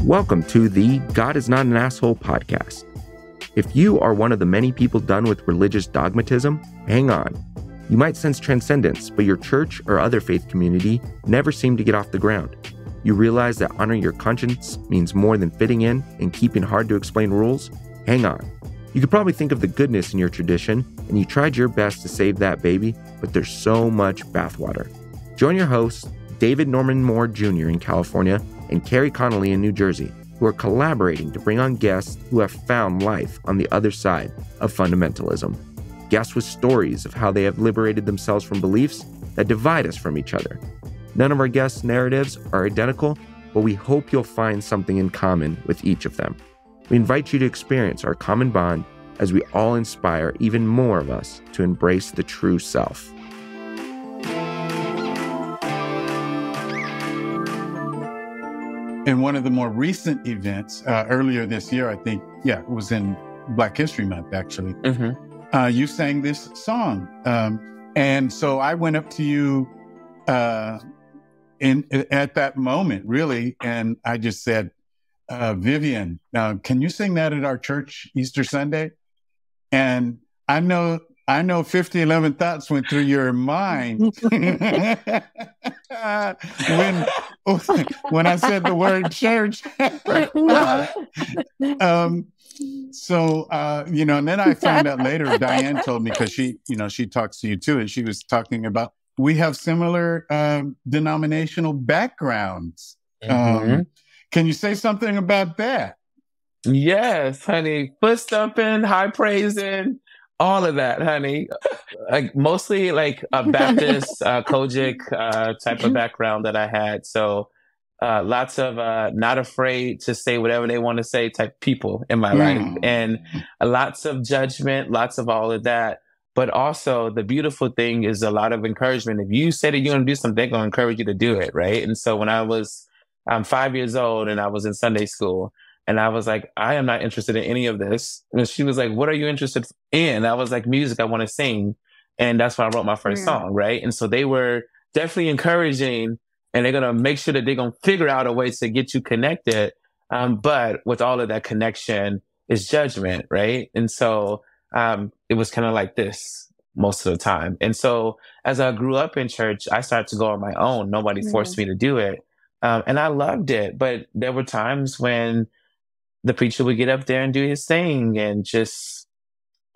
Welcome to the God is Not an Asshole podcast. If you are one of the many people done with religious dogmatism, hang on. You might sense transcendence, but your church or other faith community never seem to get off the ground. You realize that honoring your conscience means more than fitting in and keeping hard to explain rules? Hang on. You could probably think of the goodness in your tradition, and you tried your best to save that baby, but there's so much bathwater. Join your hosts, David Norman Moore Jr. in California and Carrie Connolly in New Jersey, who are collaborating to bring on guests who have found life on the other side of fundamentalism. Guests with stories of how they have liberated themselves from beliefs that divide us from each other. None of our guests' narratives are identical, but we hope you'll find something in common with each of them. We invite you to experience our common bond as we all inspire even more of us to embrace the true self. In one of the more recent events, earlier this year, I think, it was in Black History Month, actually. You sang this song. And so I went up to you at that moment, really, and I just said, Vivian, can you sing that at our church Easter Sunday? And I know 5011 thoughts went through your mind when I said the word church. And then I found out later, Diane told me, because she talks to you too, and she was talking about, we have similar denominational backgrounds. Can you say something about that? Yes, honey. Foot stomping, high praising, all of that, honey. Mostly like a Baptist, Kojic type of background that I had. So lots of not afraid to say whatever they want to say type people in my life. And lots of judgment, lots of all of that. But also the beautiful thing is a lot of encouragement. If you say that you're going to do something, they're going to encourage you to do it, right? And so when I'm 5 years old and I was in Sunday school, and I was like, I am not interested in any of this. And she was like, what are you interested in? I was like, music, I want to sing. And that's when I wrote my first song, right? And so they were definitely encouraging, and they're going to make sure that they're going to figure out a way to get you connected. But with all of that connection is judgment, right? And so it was kind of like this most of the time. And so as I grew up in church, I started to go on my own. Nobody forced me to do it. And I loved it. But there were times when the preacher would get up there and do his thing, and just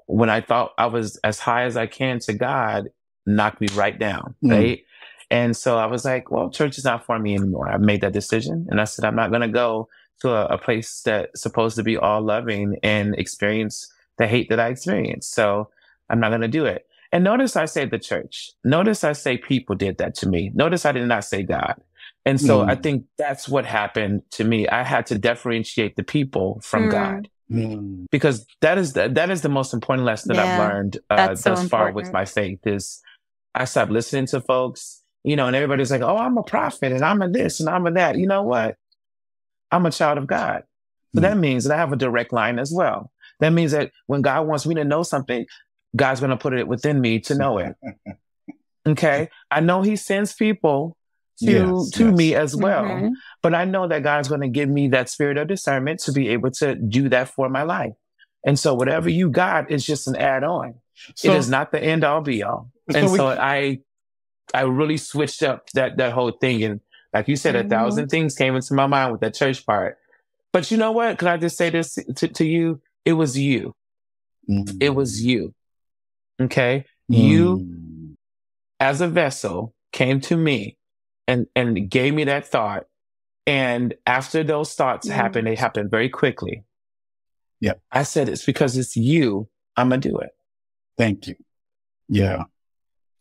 when I thought I was as high as I can to God, knocked me right down, right? And so I was like, well, church is not for me anymore. I made that decision, and I said, I'm not going to go to a place that's supposed to be all loving and experience the hate that I experienced. So I'm not going to do it. And notice I say the church. Notice I say people did that to me. Notice I did not say God. And so I think that's what happened to me. I had to differentiate the people from God, because that is the most important lesson that I've learned thus far with my faith. Is I stopped listening to folks, and everybody's like, oh, I'm a prophet and I'm a this and I'm a that. You know what? I'm a child of God. So that means that I have a direct line as well. That means that when God wants me to know something, God's going to put it within me to know it. Okay. I know he sends people to me as well. But I know that God's going to give me that spirit of discernment to be able to do that for my life. And so whatever you got is just an add-on. So, it is not the end all be all. And so I really switched up that whole thing. And like you said, 1,000 things came into my mind with that church part. But you know what? Can I just say this to you? It was you. It was you. Okay? You, as a vessel, came to me and gave me that thought. And after those thoughts happened, they happened very quickly. Yeah. I said, it's because it's you. I'm going to do it. Thank you. Yeah.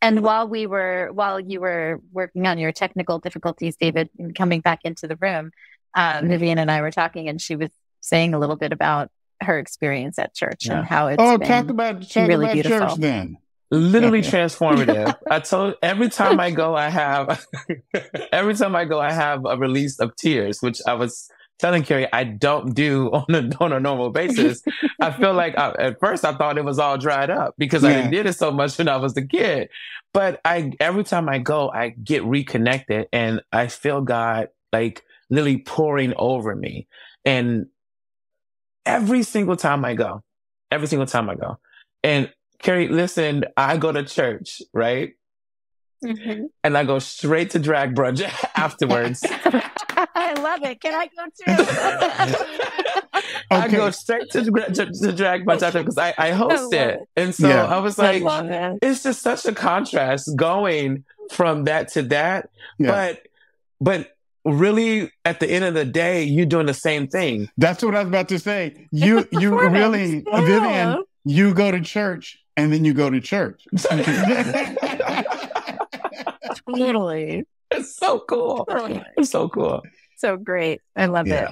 And while you were working on your technical difficulties, David, coming back into the room, Vivian and I were talking, and she was saying a little bit about her experience at church and how it's been talk about really beautiful. Church then. Literally transformative. I told every time I go, I have a release of tears, which I was telling Carrie I don't do on a normal basis. I feel like at first I thought it was all dried up because I did it so much when I was a kid. But every time I go, I get reconnected and I feel God like literally pouring over me. And every single time I go, and Carrie, listen, I go to church, right? Mm-hmm. And I go straight to drag brunch afterwards. I love it. Can I go too? I go straight to drag brunch after because I host it. And so I was like, it's just such a contrast going from that to that. Yeah. But really, at the end of the day, you're doing the same thing. That's what I was about to say. You really, Vivian, you go to church and then you go to church. Totally. It's so cool. It's so cool. So great. I love it.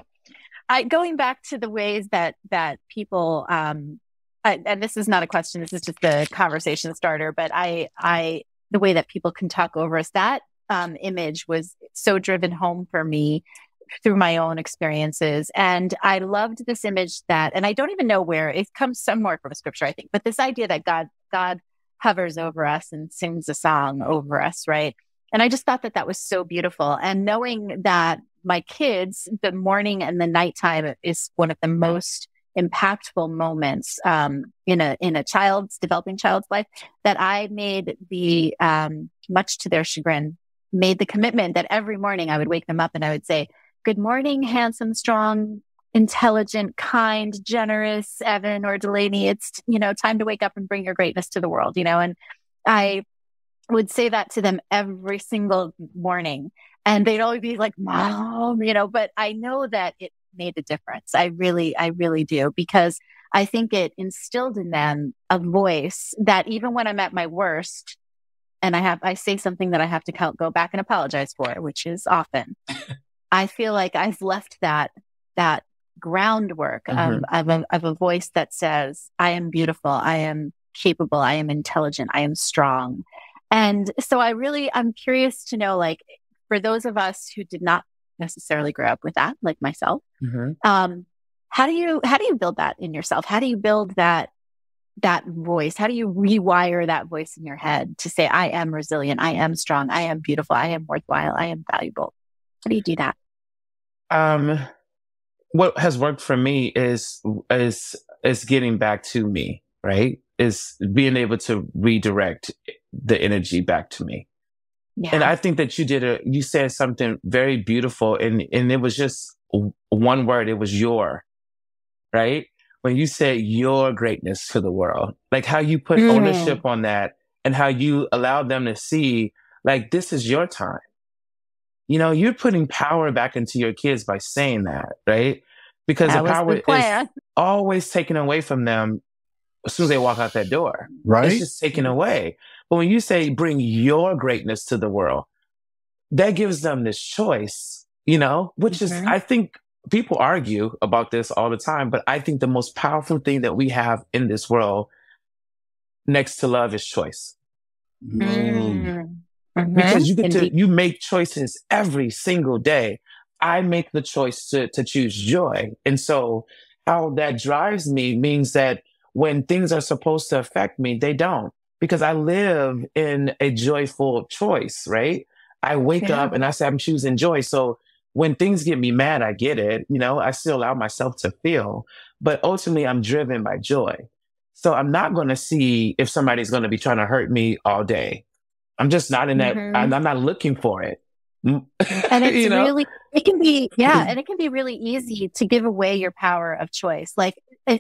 Going back to the ways that people, and this is not a question, this is just a conversation starter, but the way that people can talk over us, that image was so driven home for me through my own experiences. And I loved this image and I don't even know where it comes, somewhere from a scripture, I think, but this idea that God hovers over us and sings a song over us, right? And I just thought that was so beautiful. And knowing that my kids, the morning and the nighttime is one of the most impactful moments in a developing child's life, that I made much to their chagrin, made the commitment that every morning I would wake them up and I would say, "Good morning, handsome, strong, intelligent, kind, generous Evan or Delaney. It's, time to wake up and bring your greatness to the world," and I would say that to them every single morning. And they'd always be like, "Mom," but I know that it made a difference. I really do, because I think it instilled in them a voice that even when I'm at my worst and I say something that I have to go back and apologize for, which is often, I feel like I've left that groundwork of a voice that says, "I am beautiful, I am capable, I am intelligent, I am strong." And so I'm curious to know, like, for those of us who did not necessarily grow up with that, like myself, how do you build that in yourself? How do you build that voice? How do you rewire that voice in your head to say, "I am resilient, I am strong, I am beautiful, I am worthwhile, I am valuable"? How do you do that? What has worked for me is getting back to me, right? Is being able to redirect the energy back to me. Yeah. And I think that you said something very beautiful, and it was just one word. It was your, right? When you said your greatness to the world, like how you put ownership on that and how you allow them to see, like, this is your time. You're putting power back into your kids by saying that, right? Because the power is always taken away from them as soon as they walk out that door. Right. It's just taken away. But when you say bring your greatness to the world, that gives them this choice, which is, I think people argue about this all the time, but I think the most powerful thing that we have in this world next to love is choice. Because you make choices every single day. I make the choice to choose joy. And so how that drives me means that when things are supposed to affect me, they don't, because I live in a joyful choice, right? I wake up and I say, I'm choosing joy. So when things get me mad, I get it. I still allow myself to feel, but ultimately I'm driven by joy. So I'm not going to see if somebody's going to be trying to hurt me all day. I'm just not in that. I'm not looking for it. And it's really, it can be, and it can be really easy to give away your power of choice. Like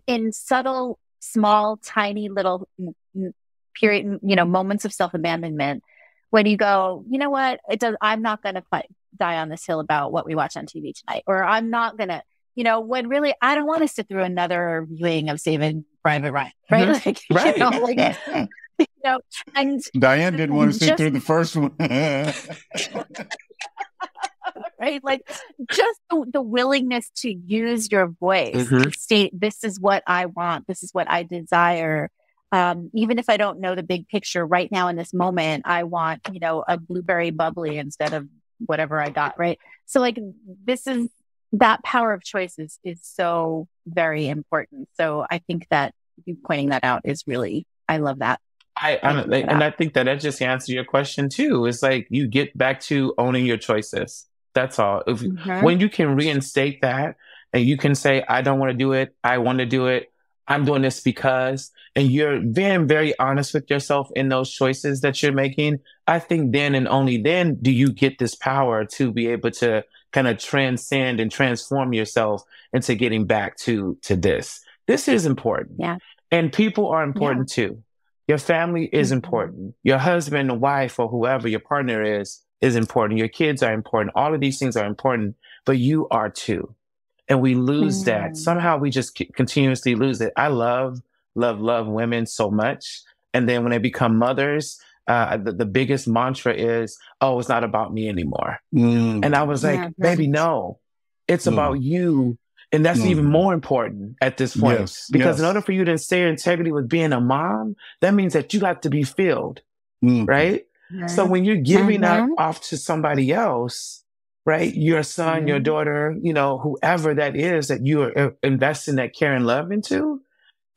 in subtle, small, tiny little period, moments of self-abandonment, when you go, you know what, I'm not going to die on this hill about what we watch on TV tonight, or I'm not going to, when really I don't want to sit through another viewing of Saving Private Ryan, right? Like, right. And Diane didn't want to sit through the first one. Right? Like just the willingness to use your voice, to state, this is what I want, this is what I desire. Even if I don't know the big picture right now in this moment, I want, a blueberry bubbly instead of whatever I got, right? So like that power of choice is so very important. So I think that you pointing that out is really, I love that. I think that just answers your question too. It's like you get back to owning your choices. That's all. When you can reinstate that and you can say, I don't want to do it. I want to do it. I'm doing this because, and you're being very honest with yourself in those choices that you're making. I think then and only then do you get this power to be able to kind of transcend and transform yourself into getting back to this. This is important. Yeah. And people are important too. Your family is important. Your husband and wife or whoever your partner is important. Your kids are important. All of these things are important, but you are too. And we lose that. Somehow we just continuously lose it. I love women so much. And then when they become mothers, the biggest mantra is, oh, it's not about me anymore. And I was like, baby, no, it's about you. And that's even more important at this point. Because in order for you to stay in integrity with being a mom, that means that you have to be filled, right? So when you're giving that off to somebody else, right? Your son, your daughter, you know, whoever that is that you are investing that care and love into,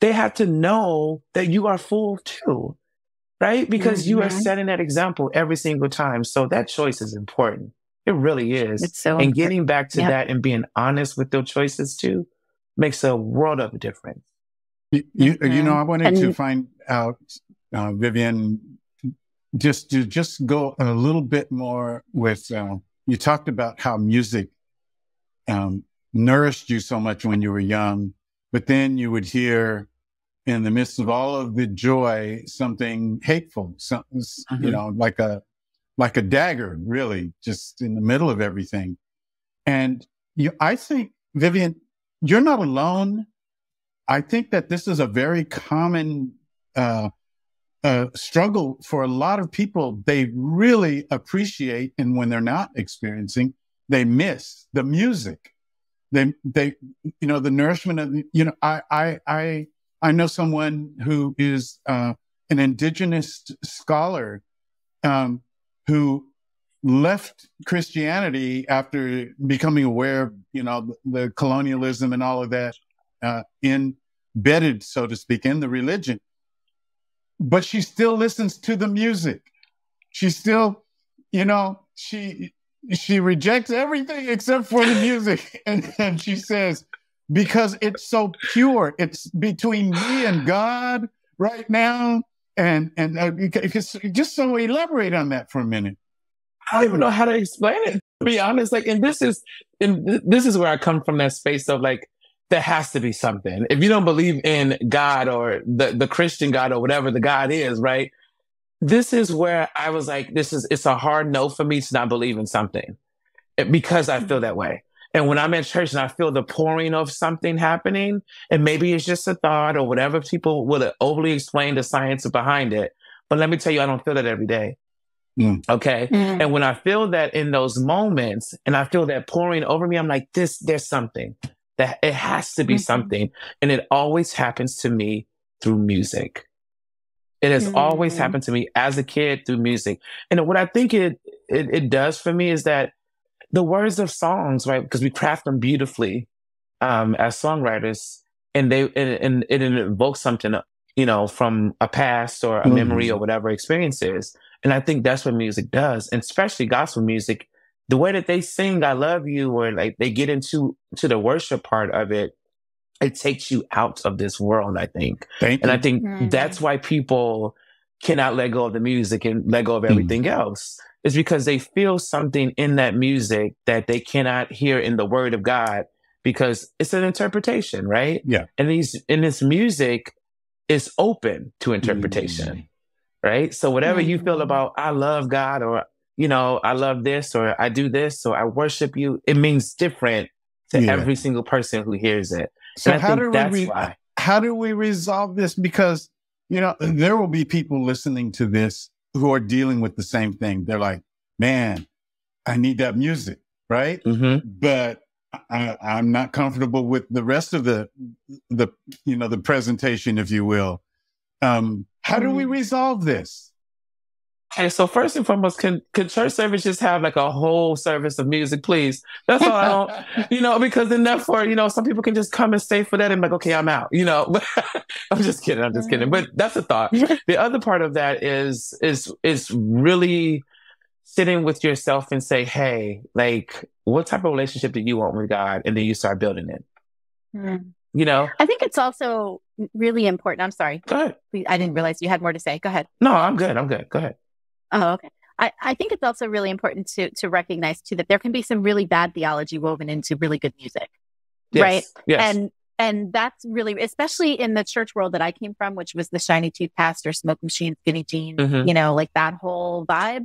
they have to know that you are full too, right? Because you are setting that example every single time. So that choice is important. It really is. It's so and getting back to that and being honest with those choices too makes a world of a difference. You know, I wanted to find out, Vivian, just to go a little bit more with, you talked about how music nourished you so much when you were young, but then you would hear in the midst of all of the joy, something hateful, something, you know, like a dagger, really, just in the middle of everything. And I think, Vivian, you're not alone. I think that this is a very common struggle for a lot of people. They really appreciate, and when they're not experiencing, they miss the music. They, you know, the nourishment of, you know, I know someone who is an indigenous scholar who left Christianity after becoming aware of, you know, the colonialism and all of that, embedded, so to speak, in the religion. But she still listens to the music. She still, you know, she rejects everything except for the music. And she says, because it's so pure, it's between me and God right now. And just so elaborate on that for a minute. I don't even know how to explain it, to be honest. Like, and this is where I come from, that space of like, there has to be something. If you don't believe in God or the Christian God or whatever the God is, right? This is where I was like, it's a hard no for me to not believe in something because I feel that way. And when I'm at church and I feel the pouring of something happening, and maybe it's just a thought or whatever people would overly explain the science behind it. But let me tell you, I don't feel that every day. Okay. And when I feel that in those moments and I feel that pouring over me, I'm like, there's something. That it has to be something. And it always happens to me through music. It has always happened to me as a kid through music. And what I think it does for me is that the words of songs, right? Because we craft them beautifully as songwriters, and it invokes something, you know, from a past or a memory or whatever experience is. And I think that's what music does, and especially gospel music. The way that they sing "I love you," or like they get into the worship part of it, it takes you out of this world, I think. And I think that's why people cannot let go of the music and let go of everything else. It's because they feel something in that music that they cannot hear in the word of God, because it's an interpretation, right? Yeah. And this music is open to interpretation, right? So whatever you feel about, I love God, or, you know, I love this, or I do this, or I worship you, it means different to every single person who hears it. So how do we resolve this? Because, you know, there will be people listening to this who are dealing with the same thing. They're like, man, I need that music, right? But I'm not comfortable with the rest of the you know, the presentation, if you will. How do we resolve this? Okay, so first and foremost, can church service just have like a whole service of music, please? That's all I don't, you know, because then therefore, you know, some people can just come and stay for that and be like, okay, I'm out, you know. I'm just kidding. But that's a thought. The other part of that is really sitting with yourself and say, hey, like, what type of relationship do you want with God? And then you start building it. You know? I think it's also really important. I'm sorry. Go ahead. I didn't realize you had more to say. Go ahead. No, I'm good. Go ahead. Oh, okay. I think it's also really important to recognize too that there can be some really bad theology woven into really good music. Yes. Right? Yes. And that's really, especially in the church world that I came from, which was the shiny tooth pastor, smoke machine, skinny jeans, you know, like that whole vibe.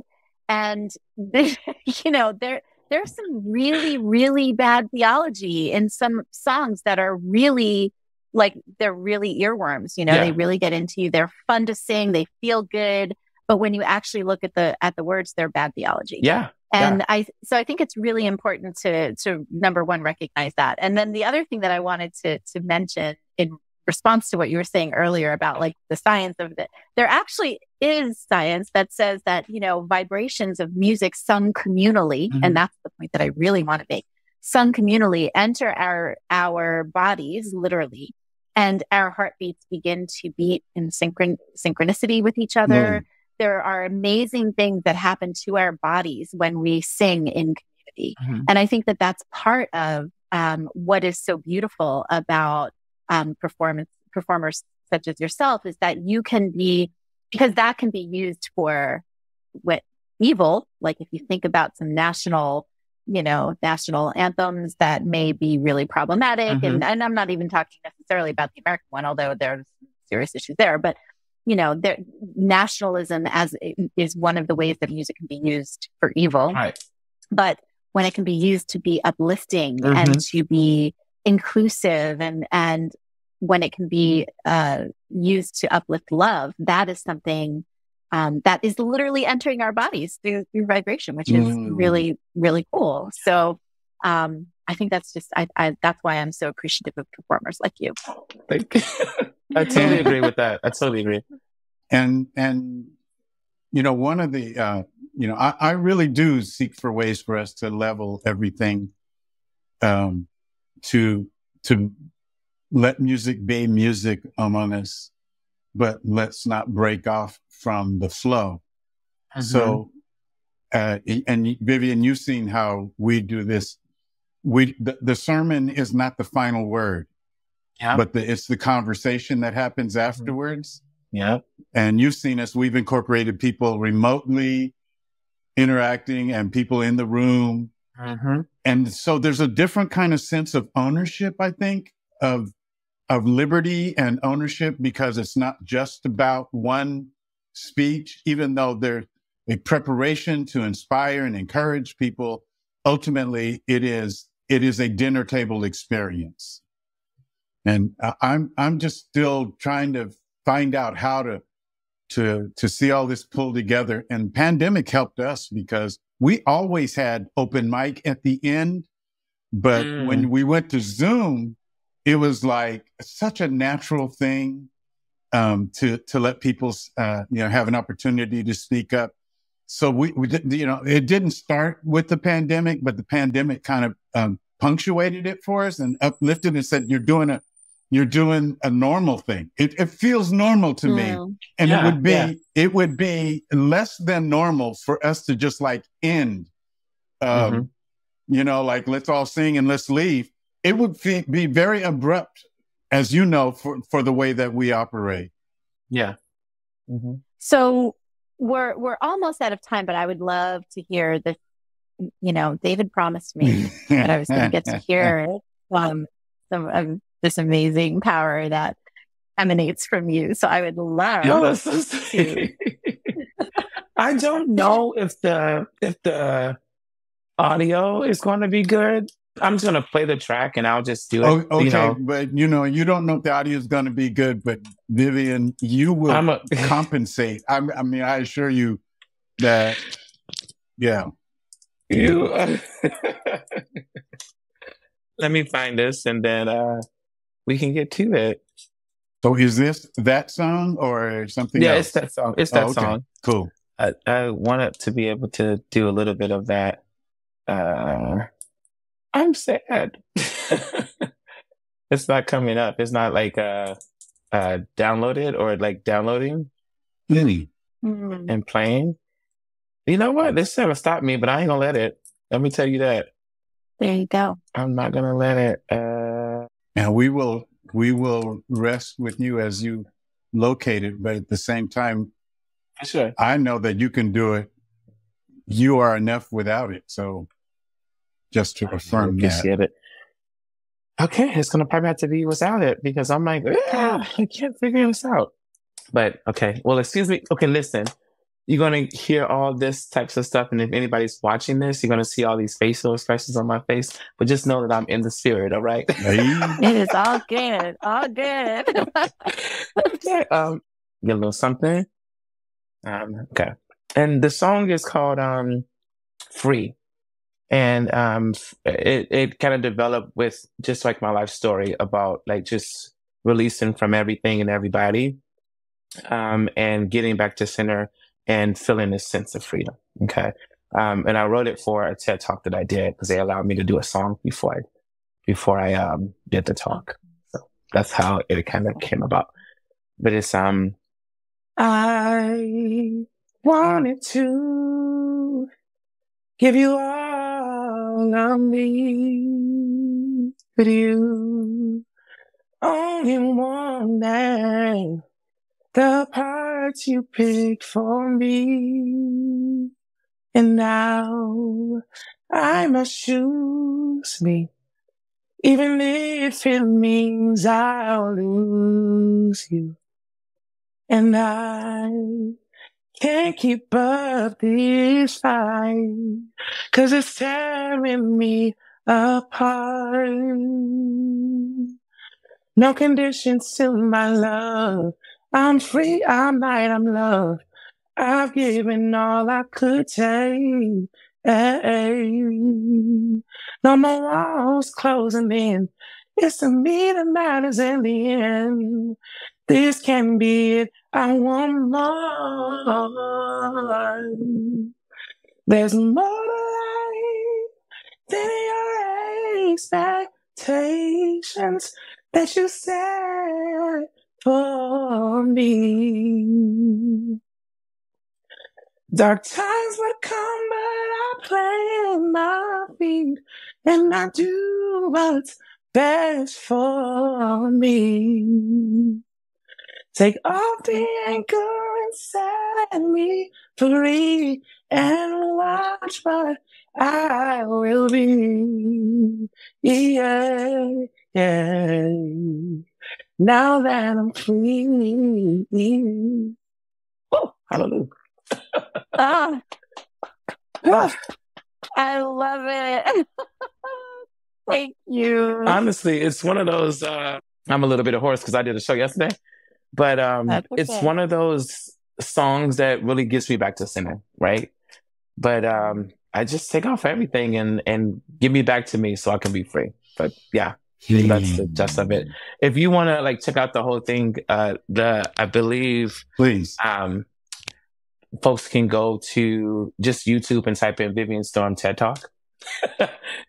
And, you know, there's some really, really bad theology in some songs that are really like, they're really earworms, you know, they really get into you. They're fun to sing. They feel good. But when you actually look at the words, they're bad theology. Yeah. And I think it's really important to number one, recognize that. And then the other thing that I wanted to mention in response to what you were saying earlier about like the science of it, there actually is science that says that, you know, vibrations of music sung communally, and that's the point that I really want to make, sung communally enter our bodies literally, and our heartbeats begin to beat in synchronicity with each other. There are amazing things that happen to our bodies when we sing in community. And I think that that's part of what is so beautiful about performers such as yourself, is that you can be, because that can be used for what evil, like if you think about some national anthems that may be really problematic. And I'm not even talking necessarily about the American one, although there's serious issues there, but you know, nationalism is one of the ways that music can be used for evil. Right. But when it can be used to be uplifting and to be inclusive, and when it can be used to uplift love, that is something that is literally entering our bodies through vibration, which is really, really cool. So I think that's just, that's why I'm so appreciative of performers like you. Thank you. I totally agree with that. I totally agree. And, you know, one of the, you know, I really do seek for ways for us to level everything, to let music be music among us, but let's not break off from the flow. So, and Vivian, you've seen how we do this. The sermon is not the final word, but it's the conversation that happens afterwards. And you've seen us, we've incorporated people remotely interacting and people in the room. And so there's a different kind of sense of ownership, I think, of liberty and ownership, because it's not just about one speech, even though there's a preparation to inspire and encourage people. Ultimately, it is a dinner table experience. And I'm just still trying to find out how to see all this pull together. And pandemic helped us because we always had open mic at the end, but when we went to Zoom, it was like such a natural thing to let people have an opportunity to speak up. So we you know, it didn't start with the pandemic, but the pandemic kind of punctuated it for us and uplifted and said, you're doing a normal thing. It feels normal to me. And it would be less than normal for us to just like end, you know, like let's all sing and let's leave. It would be very abrupt, as you know, for the way that we operate. So we're almost out of time, but I would love to hear the, you know, David promised me that I was going to get to hear some of this amazing power that emanates from you. So I would love to. I don't know if the audio is going to be good. I'm just going to play the track and I'll just do it. Okay, you know? But you know, you don't know if the audio is going to be good, but Vivian, you will compensate. I mean, I assure you that, Let me find this and then we can get to it. So is this that song or something else? It's that song. It's that song. Cool. I wanted to be able to do a little bit of that. I'm sad. It's not coming up. It's not like downloaded or like downloading and playing. You know what? This never stopped me, but I ain't gonna let it. Let me tell you that. There you go. I'm not gonna let it. And we will rest with you as you locate it, but at the same time, Sure. I know that you can do it. You are enough without it. So just to affirm Appreciate it. Okay, it's gonna probably have to be without it because I'm like, I can't figure this out. But okay, well, excuse me. Okay, listen. You're going to hear all this types of stuff. And if anybody's watching this, you're going to see all these facial expressions on my face. But just know that I'm in the spirit, all right? It is all good. All good. Okay. Get a little something. Okay. And the song is called Free. And it kind of developed with just like my life story about like just releasing from everything and everybody and getting back to center and feeling this sense of freedom. Okay. And I wrote it for a TED Talk that I did because they allowed me to do a song before I did the talk. So that's how it kind of came about. But it's I wanted to give you all of me, but you only want that. The parts you picked for me, and now I must choose me, even if it means I'll lose you. And I can't keep up this fight, 'cause it's tearing me apart. No conditions to my love. I'm free, I'm light, I'm loved. I've given all I could take. No more walls closing in. It's to me that matters in the end. This can be it. I want more. There's more to life than your expectations that you set for me. Dark times would come, but I plant my feet and I do what's best for me. Take off the anchor and set me free and watch what I will be. Yeah, yeah. Now that I'm free. Oh, hallelujah. Oh, I love it. Thank you. Honestly, it's one of those, I'm a little bit hoarse because I did a show yesterday, but it's one of those songs that really gets me back to center, right? But I just take off everything and give me back to me so I can be free. But yeah. That's the gist of it. If you want to like check out the whole thing, I believe, please, folks can go to just YouTube and type in Vivian Storm TED Talk,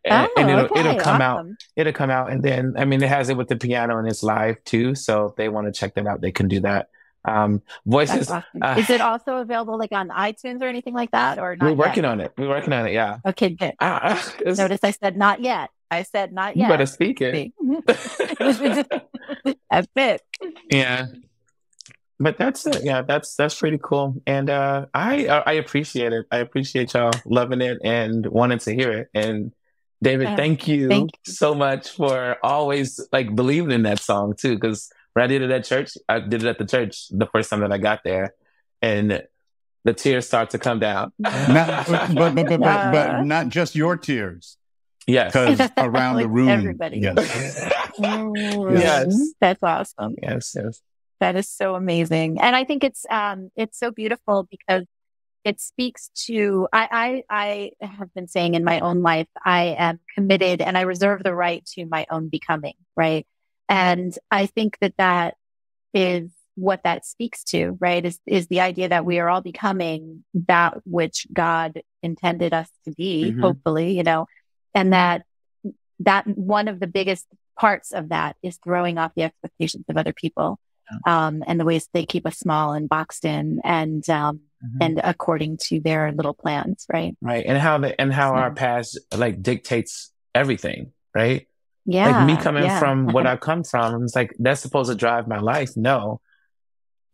and it'll come out. It'll come out, and then I mean it has it with the piano and it's live too. So if they want to check that out, they can do that. Voices. Awesome. Is it also available like on iTunes or anything like that, or not? We're working on it. We're working on it. Yeah. Okay, good. Notice I said not yet. I said not yet. You better speak it. That's it. Yeah. But that's it. Yeah, that's pretty cool. And I appreciate it. I appreciate y'all loving it and wanting to hear it. And David, thank you so much for always like believing in that song too. Because when I did it at church, I did it at the church the first time that I got there, and the tears start to come down. But not just your tears. Yes. Because around like the room. Everybody. Yes. Yes. That's awesome. Yes. That is so amazing. And I think it's so beautiful because it speaks to, I have been saying in my own life, I am committed and I reserve the right to my own becoming, right? And I think that is what that speaks to, right? Is the idea that we are all becoming that which God intended us to be, hopefully, you know, and that one of the biggest parts of that is throwing off the expectations of other people. and the ways they keep us small and boxed in and according to their little plans, right? Right. And how our past like dictates everything, right? Yeah. Like me coming from what I come from, it's like that's supposed to drive my life. No.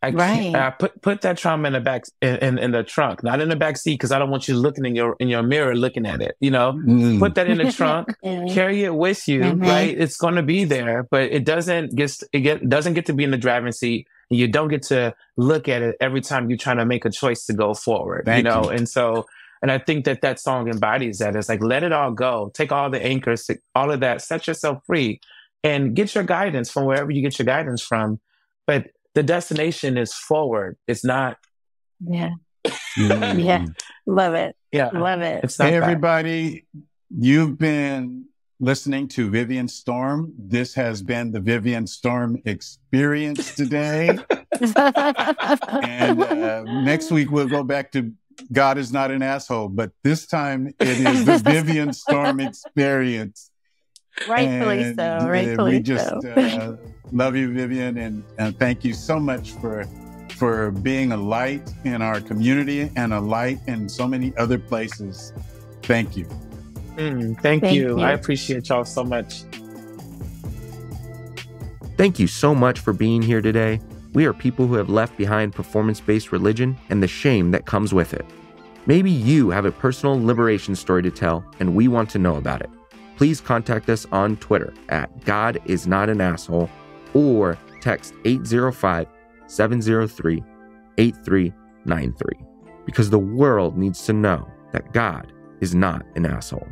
I put that trauma in the back in the trunk, not in the back seat, because I don't want you looking in your mirror looking at it. Put that in the trunk, carry it with you, right? It's going to be there, but it doesn't get to be in the driving seat. And you don't get to look at it every time you're trying to make a choice to go forward. Thank you. And I think that song embodies that. It's like, let it all go, take all the anchors, all of that, set yourself free, and get your guidance from wherever you get your guidance from, but the destination is forward. It's not. Yeah. Yeah. Love it. Yeah. Love it. It's not hey, everybody. You've been listening to Vivian Storm. This has been the Vivian Storm experience today. And next week, we'll go back to God is not an asshole. But this time, it is the Vivian Storm experience. Rightfully so. Rightfully we just love you, Vivian, and thank you so much for being a light in our community and a light in so many other places. Thank you. Thank you. I appreciate y'all so much. Thank you so much for being here today. We are people who have left behind performance-based religion and the shame that comes with it. Maybe you have a personal liberation story to tell, and we want to know about it. Please contact us on Twitter at God is not an asshole or text 805-703-8393 because the world needs to know that God is not an asshole.